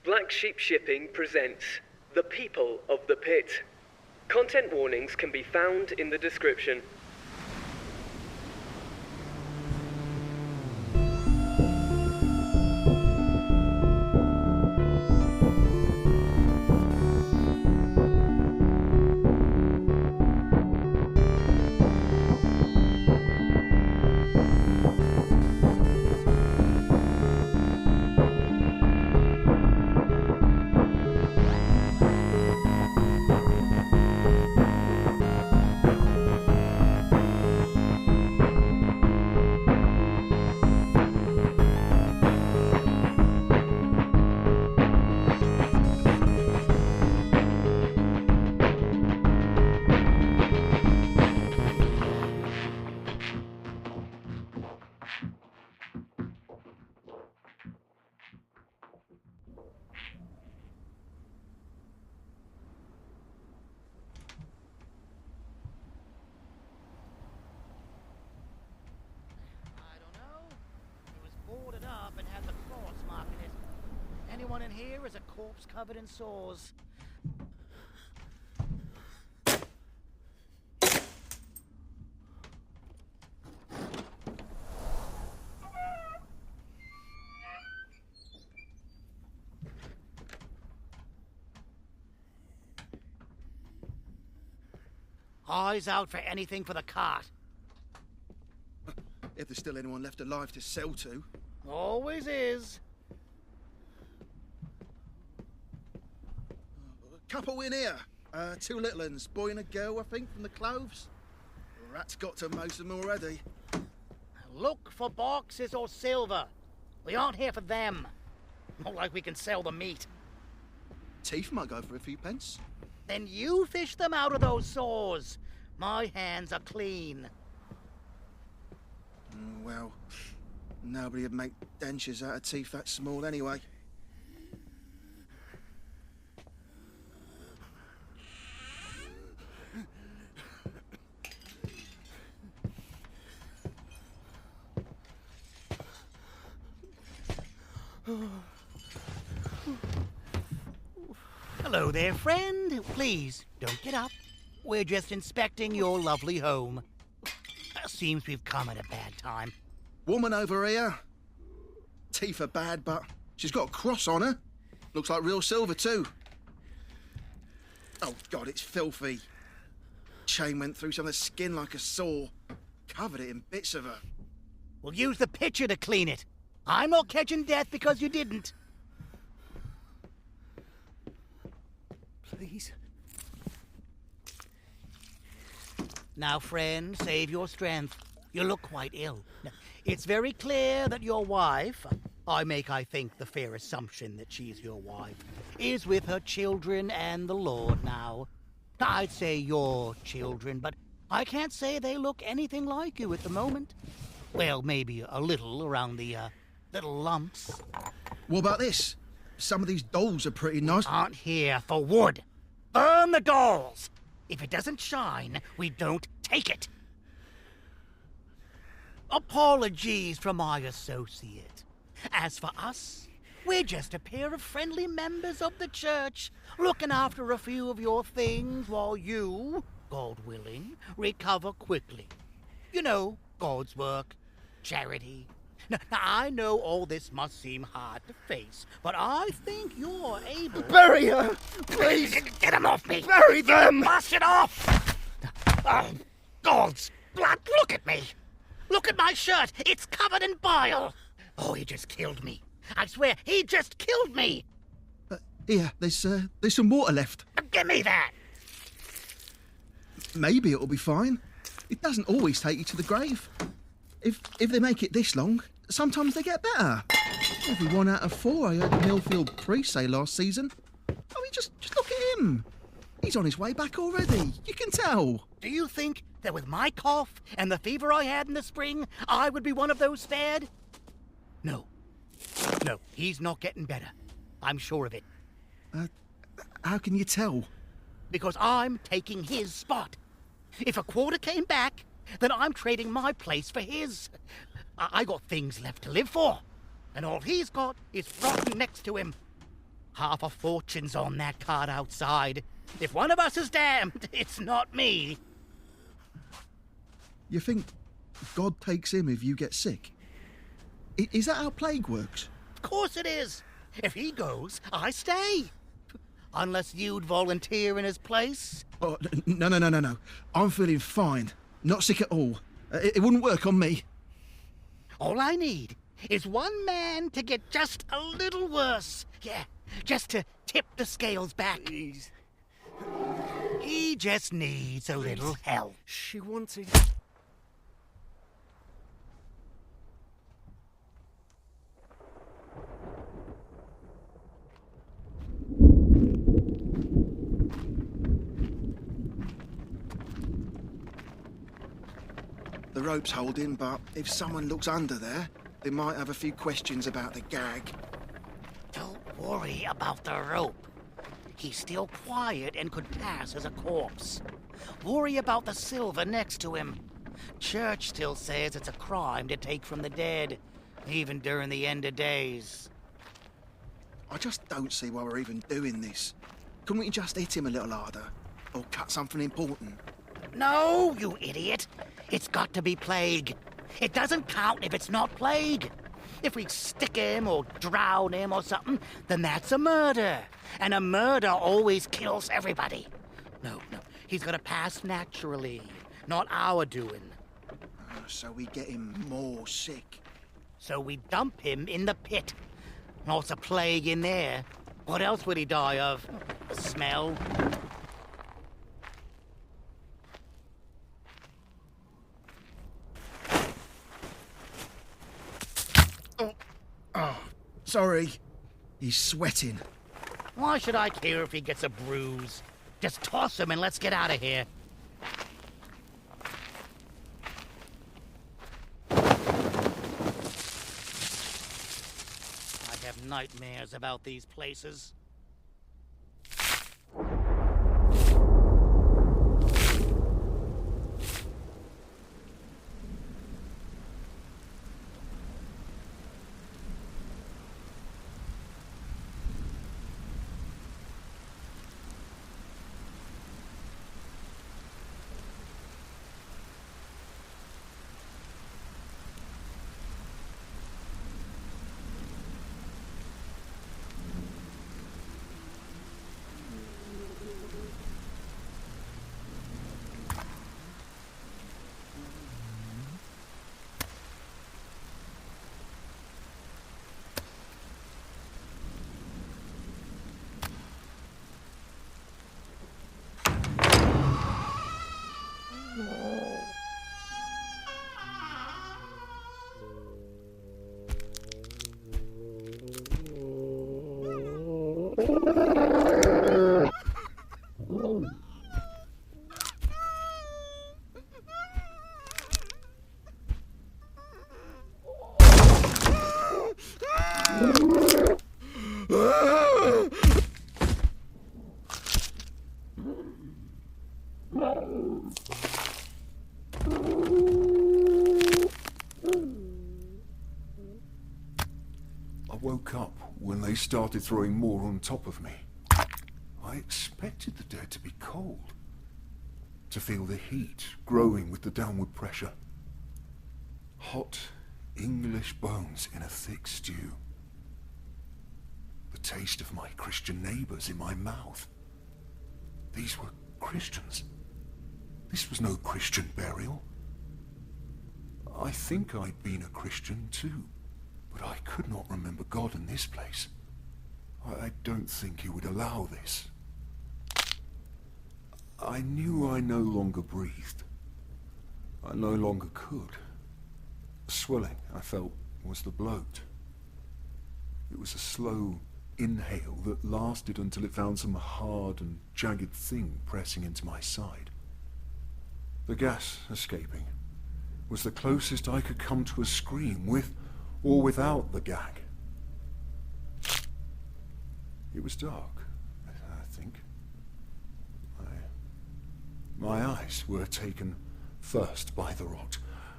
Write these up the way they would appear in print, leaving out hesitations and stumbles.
Black Sheep Shipping presents The People of the Pit. Content warnings can be found in the description. Anyone in here is a corpse covered in sores. Eyes out for anything for the cart. If there's still anyone left alive to sell to. Always is. Couple in here. Two little uns, boy and a girl, I think, from the Cloves. Rat's got to most of them already. Look for boxes or silver. We aren't here for them. Not like we can sell the meat. Teeth might go for a few pence. Then you fish them out of those sores. My hands are clean. Well, nobody would make dentures out of teeth that small anyway. Hello there, friend. Please, don't get up. We're just inspecting your lovely home. Seems we've come at a bad time. Woman over here. Teeth are bad, but she's got a cross on her. Looks like real silver, too. Oh, God, it's filthy. Chain went through some of the skin like a saw. Covered it in bits of her. We'll use the pitcher to clean it. I'm not catching death because you didn't. Please. Now, friend, save your strength. You look quite ill. It's very clear that your wife, I think, the fair assumption that she's your wife, is with her children and the Lord now. I'd say your children, but I can't say they look anything like you at the moment. Well, maybe a little around the, little lumps. What about this? Some of these dolls are pretty nice. Aren't here for wood. Burn the dolls! If it doesn't shine, we don't take it. Apologies from my associate. As for us, we're just a pair of friendly members of the church, looking after a few of your things while you, God willing, recover quickly. You know, God's work, charity. Now, I know all this must seem hard to face, but I think you're able... Bury her! Please! Get them off me! Bury them! Bust it off! Oh, God's blood, look at me! Look at my shirt! It's covered in bile! Oh, he just killed me. I swear, he just killed me! Here, there's some water left. Give me that! Maybe it'll be fine. It doesn't always take you to the grave. If they make it this long, sometimes they get better. Every 1 out of 4 I heard the Millfield priest say last season. I mean, just look at him. He's on his way back already. You can tell. Do you think that with my cough and the fever I had in the spring, I would be one of those spared? No. No, he's not getting better. I'm sure of it. How can you tell? Because I'm taking his spot. If a quarter came back, then I'm trading my place for his. I got things left to live for, and all he's got is rotten next to him. Half a fortune's on that card outside. If one of us is damned, it's not me. You think God takes him if you get sick? Is that how plague works? Of course it is. If he goes, I stay. Unless you'd volunteer in his place. Oh, no. I'm feeling fine. Not sick at all. It wouldn't work on me. All I need is one man to get just a little worse. Yeah, just to tip the scales back. Please. He just needs a little help. She wanted... The rope's holding, but if someone looks under there, they might have a few questions about the gag. Don't worry about the rope. He's still quiet and could pass as a corpse. Worry about the silver next to him. Church still says it's a crime to take from the dead, even during the end of days. I just don't see why we're even doing this. Couldn't we just hit him a little harder? Or cut something important? No, you idiot. It's got to be plague. It doesn't count if it's not plague. If we stick him or drown him or something, then that's a murder. And a murder always kills everybody. No. He's gonna pass naturally. Not our doing. So we get him more sick. So we dump him in the pit. Lots of plague in there. What else would he die of? The smell? Oh, sorry. He's sweating. Why should I care if he gets a bruise? Just toss him and let's get out of here. I have nightmares about these places. They started throwing more on top of me. I expected the dead to be cold, to feel the heat growing with the downward pressure. Hot English bones in a thick stew. The taste of my Christian neighbours in my mouth. These were Christians. This was no Christian burial. I think I'd been a Christian too, but I could not remember God in this place. I don't think he would allow this. I knew I no longer breathed. I no longer could. The swelling I felt was the bloat. It was a slow inhale that lasted until it found some hard and jagged thing pressing into my side. The gas escaping was the closest I could come to a scream, with or without the gag. It was dark, I think. My eyes were taken first by the rot.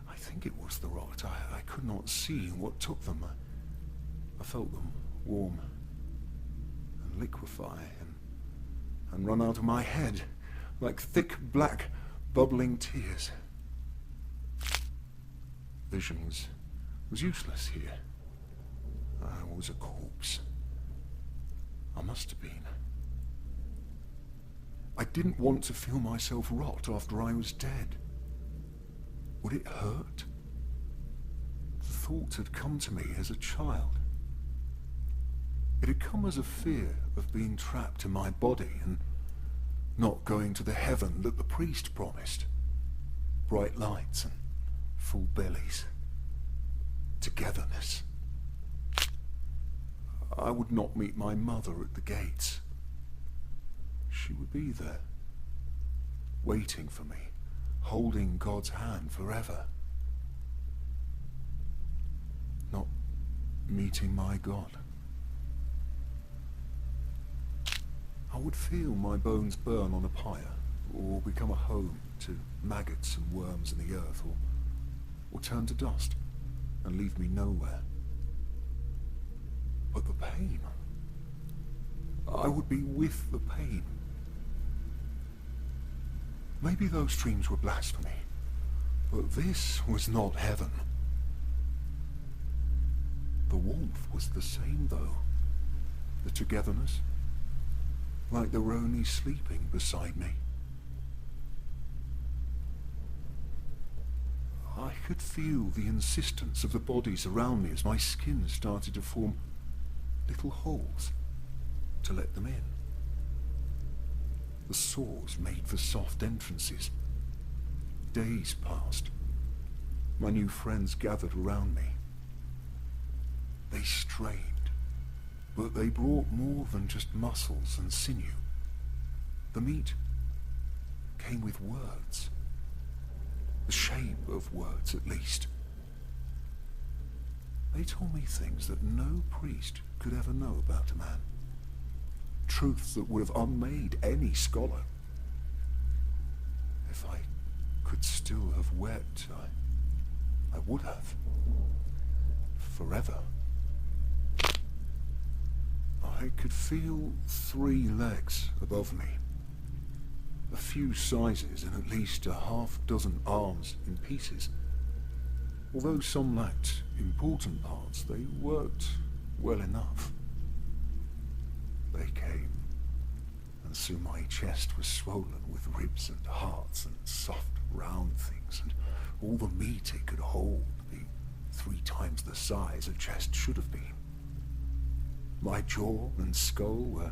I think it was the rot. I could not see what took them. I felt them warm and liquefy and run out of my head like thick, black, bubbling tears. Vision was useless here. I was a corpse. I must have been. I didn't want to feel myself rot after I was dead. Would it hurt? The thought had come to me as a child. It had come as a fear of being trapped in my body and not going to the heaven that the priest promised. Bright lights and full bellies. Togetherness. I would not meet my mother at the gates. She would be there, waiting for me, holding God's hand forever. Not meeting my God. I would feel my bones burn on a pyre, or become a home to maggots and worms in the earth, or turn to dust and leave me nowhere. But the pain, I would be with the pain. Maybe those dreams were blasphemy, but this was not heaven. The warmth was the same, though. The togetherness, like they were only sleeping beside me. I could feel the insistence of the bodies around me as my skin started to form little holes to let them in. The sores made for soft entrances. Days passed. My new friends gathered around me. They strained, but they brought more than just muscles and sinew. The meat came with words. The shape of words, at least. They told me things that no priest could ever know about a man. Truths that would have unmade any scholar. If I could still have wept, I would have. Forever. I could feel 3 legs above me. A few sizes and at least a half-dozen arms in pieces. Although some lacked important parts, they worked well enough. They came, and soon my chest was swollen with ribs and hearts and soft round things, and all the meat it could hold, the 3 times the size a chest should have been. My jaw and skull were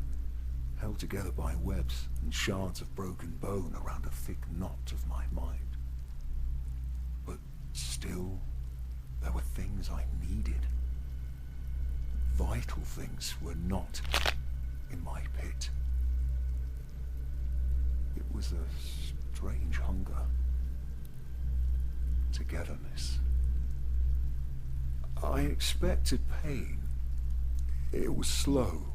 held together by webs and shards of broken bone around a thick knot of my mind. But still, there were things I needed. Vital things were not in my pit. It was a strange hunger. Togetherness. I expected pain. It was slow,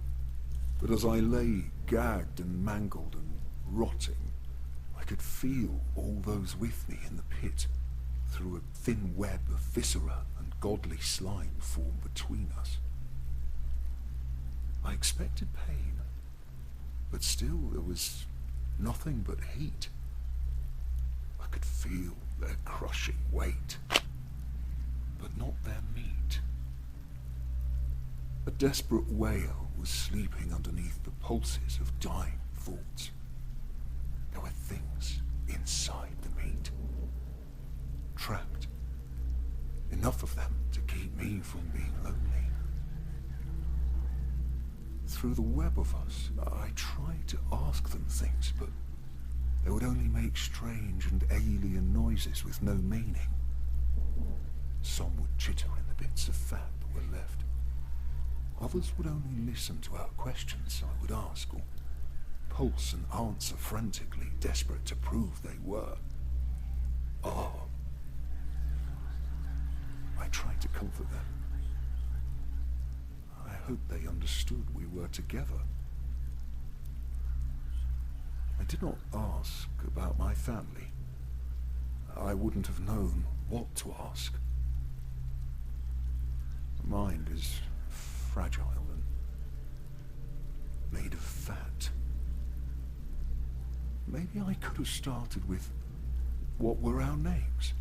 but as I lay gagged and mangled and rotting, I could feel all those with me in the pit through a thin web of viscera and godly slime formed between us. I expected pain, but still there was nothing but heat. I could feel their crushing weight, but not their meat. A desperate wail was sleeping underneath the pulses of dying thoughts. There were things inside the meat. Trapped. Enough of them to keep me from being lonely. Through the web of us, I tried to ask them things, but they would only make strange and alien noises with no meaning. Some would chitter in the bits of fat that were left. Others would only listen to our questions I would ask, or pulse and answer frantically, desperate to prove they were. I tried to comfort them. I hoped they understood we were together. I did not ask about my family. I wouldn't have known what to ask. The mind is fragile, and made of fat. Maybe I could have started with, what were our names?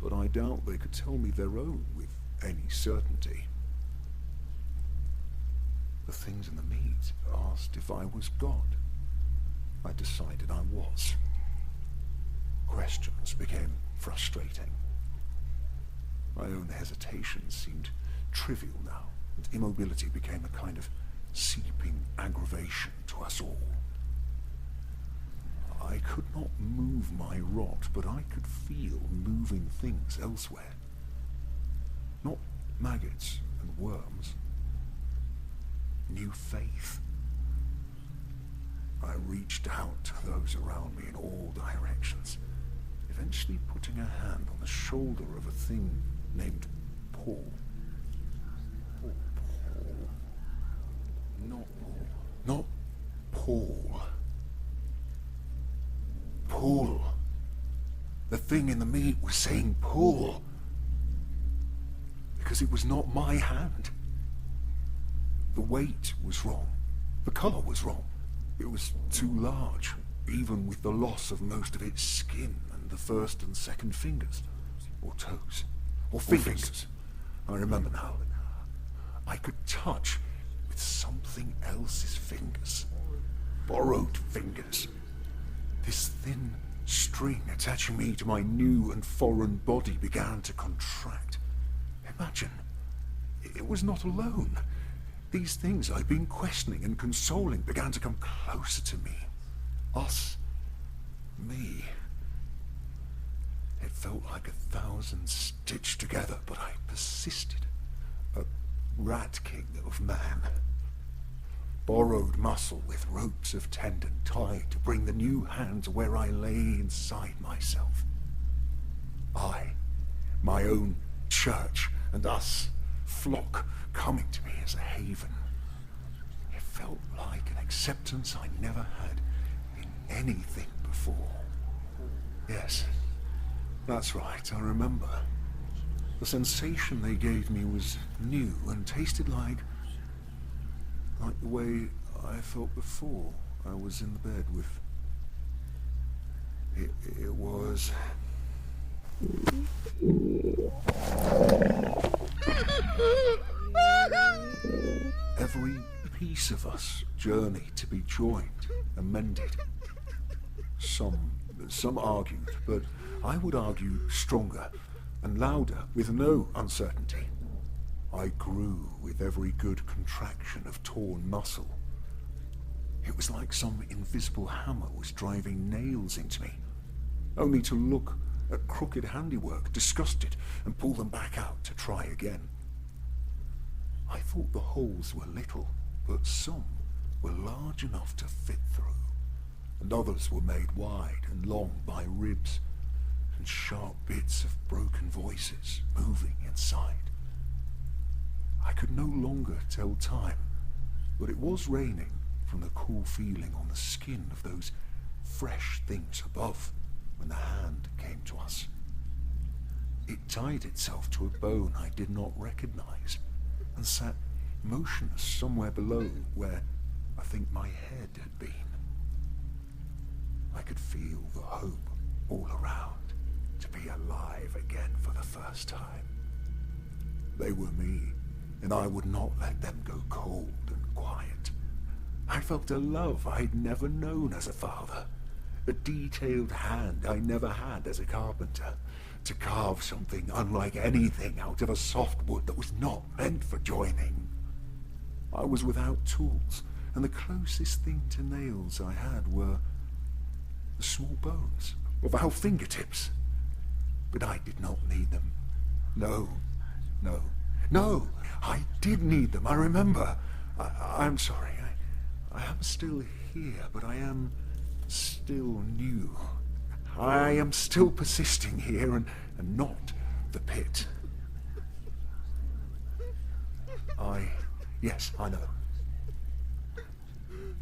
But I doubt they could tell me their own with any certainty. The things in the meat asked if I was God. I decided I was. Questions became frustrating. My own hesitations seemed trivial now, and immobility became a kind of seeping aggravation to us all. I could not move my rot, but I could feel moving things elsewhere. Not maggots and worms. New faith. I reached out to those around me in all directions, eventually putting a hand on the shoulder of a thing named Paul. Not Paul. Paul. The thing in the meat was saying Paul. Because it was not my hand. The weight was wrong. The color was wrong. It was too large, even with the loss of most of its skin and the first and second fingers. Or toes. Or fingers. I remember now. I could touch with something else's fingers. Borrowed fingers. This thin string attaching me to my new and foreign body began to contract. Imagine, it was not alone. These things I'd been questioning and consoling began to come closer to me. Us. Me. It felt like 1,000 stitched together, but I persisted. A rat king of man. Borrowed muscle with ropes of tendon tied to bring the new hand to where I lay inside myself. I, my own church, and us, flock coming to me as a haven. It felt like an acceptance I never had in anything before. Yes, that's right, I remember. The sensation they gave me was new and tasted like the way I felt before I was in the bed with... It was... Every piece of us journeyed to be joined and mended. Some argued, but I would argue stronger and louder with no uncertainty. I grew with every good contraction of torn muscle. It was like some invisible hammer was driving nails into me, only to look at crooked handiwork, disgusted, and pull them back out to try again. I thought the holes were little, but some were large enough to fit through, and others were made wide and long by ribs and sharp bits of broken voices moving inside. I could no longer tell time, but it was raining from the cool feeling on the skin of those fresh things above when the hand came to us. It tied itself to a bone I did not recognize and sat motionless somewhere below where I think my head had been. I could feel the hope all around to be alive again for the first time. They were me, and I would not let them go cold and quiet. I felt a love I'd never known as a father, a detailed hand I never had as a carpenter, to carve something unlike anything out of a soft wood that was not meant for joining. I was without tools, and the closest thing to nails I had were the small bones of our fingertips. But I did not need them. No, I did need them, I remember. I'm sorry, I am still here, but I am still new. I am still persisting here and not the pit. Yes, I know.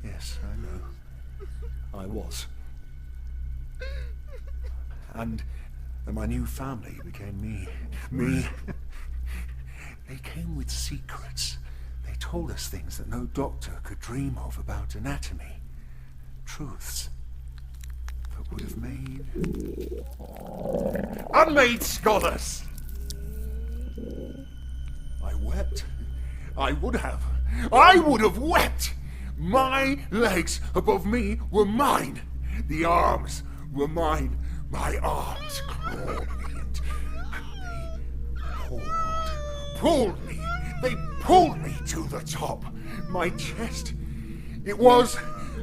Yes, I know. I was. And my new family became me. Me. They came with secrets, They told us things that no doctor could dream of about anatomy. Truths that would have made unmade scholars. I wept. I would have wept. My legs above me were mine. The arms were mine. My arms clawed me and they pulled me. They pulled me to the top. My chest.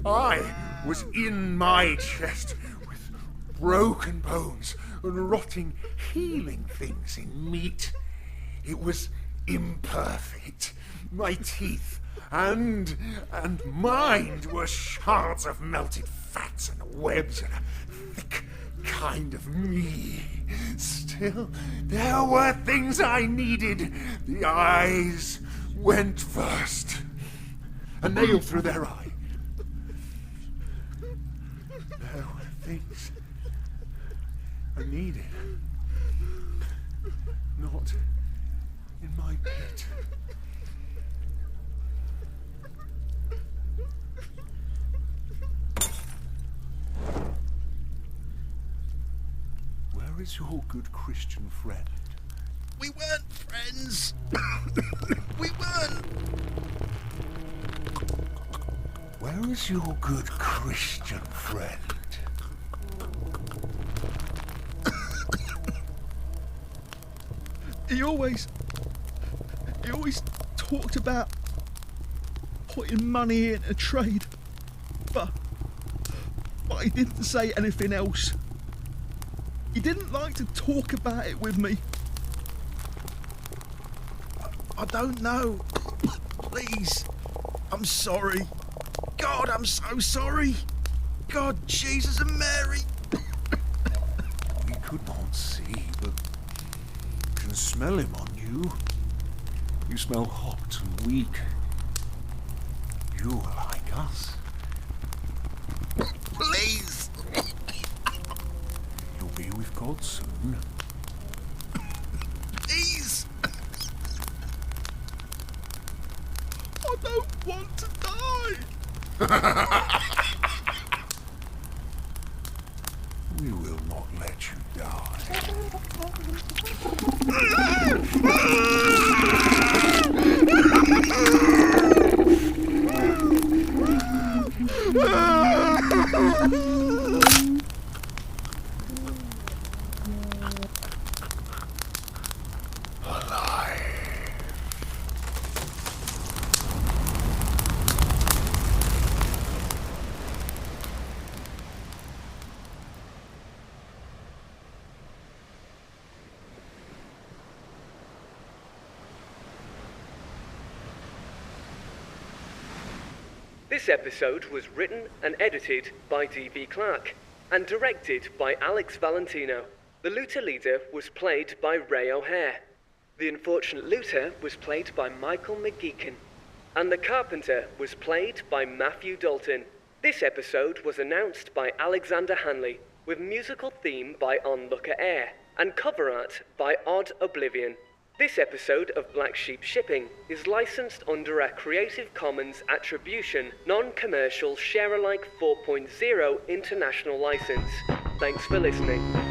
I was in my chest with broken bones and rotting, healing things in meat. It was imperfect. My teeth and mind were shards of melted fats and webs and a thick kind of me. Still, there were things I needed. The eyes went first. A nail through their eye. There were things I needed. Not in my pit. Where is your good Christian friend? We weren't friends. We weren't. Where is your good Christian friend? He always talked about putting money in a trade, but he didn't say anything else. He didn't like to talk about it with me. I don't know. Please, I'm sorry. God, I'm so sorry. God, Jesus and Mary. We could not see, but can smell him on you. You smell hot and weak. You are like us. Please. You'll be with God soon. Please. I don't want to die. We will not let you die. This episode was written and edited by D.B. Clarke and directed by Alex Valentino. The looter leader was played by Ray O'Hare. The unfortunate looter was played by Michael McGeachin. And the Carpenter was played by Matthew Dalton. This episode was announced by Alexander Hanley, with musical theme by Onlooker Air and cover art by OddOblivion. This episode of Black Sheep Shipping is licensed under a Creative Commons Attribution, Non-Commercial, Share-alike 4.0 international license. Thanks for listening.